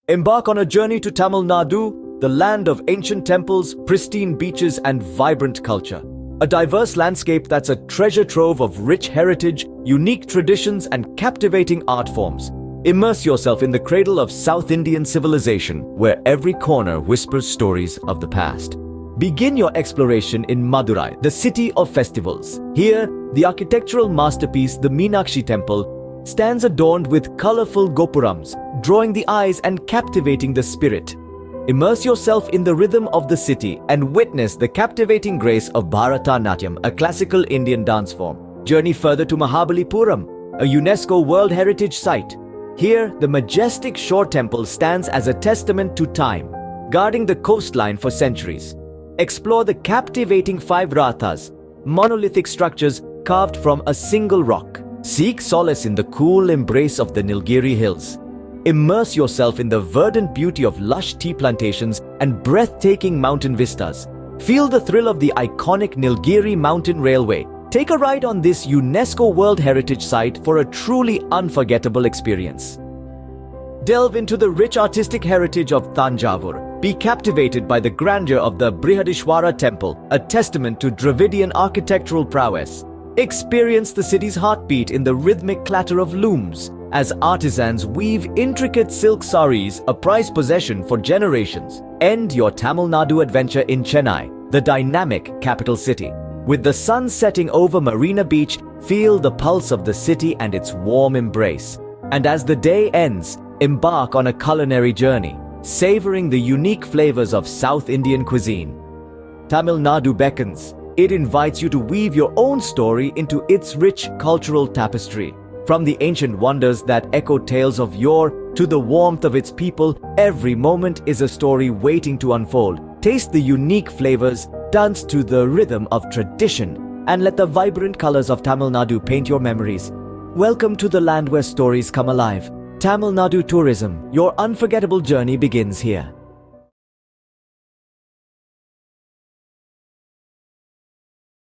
Embark on a journey to Tamil Nadu, the land of ancient temples, pristine beaches, and vibrant culture. A diverse landscape that's a treasure trove of rich heritage, unique traditions, and captivating art forms. Immerse yourself in the cradle of South Indian civilization, where every corner whispers stories of the past. Begin your exploration in Madurai, the city of festivals. Here, the architectural masterpiece, the Meenakshi Temple, stands adorned with colorful gopurams, drawing the eyes and captivating the spirit. Immerse yourself in the rhythm of the city and witness the captivating grace of Bharatanatyam, a classical Indian dance form. Journey further to Mahabalipuram, a UNESCO World Heritage Site. Here, the majestic shore temple stands as a testament to time, guarding the coastline for centuries. Explore the captivating five rathas, monolithic structures carved from a single rock. Seek solace in the cool embrace of the Nilgiri Hills. Immerse yourself in the verdant beauty of lush tea plantations and breathtaking mountain vistas. Feel the thrill of the iconic Nilgiri Mountain Railway. Take a ride on this UNESCO World Heritage Site for a truly unforgettable experience. Delve into the rich artistic heritage of Thanjavur. Be captivated by the grandeur of the Brihadishwara Temple, a testament to Dravidian architectural prowess. Experience the city's heartbeat in the rhythmic clatter of looms as artisans weave intricate silk saris, a prized possession for generations. End your Tamil Nadu adventure in Chennai, the dynamic capital city. With the sun setting over Marina Beach, feel the pulse of the city and its warm embrace. And as the day ends, embark on a culinary journey, savoring the unique flavors of South Indian cuisine. Tamil Nadu beckons. It invites you to weave your own story into its rich cultural tapestry. From the ancient wonders that echo tales of yore to the warmth of its people, every moment is a story waiting to unfold. Taste the unique flavors, dance to the rhythm of tradition, and let the vibrant colors of Tamil Nadu paint your memories. Welcome to the land where stories come alive. Tamil Nadu Tourism, your unforgettable journey begins here.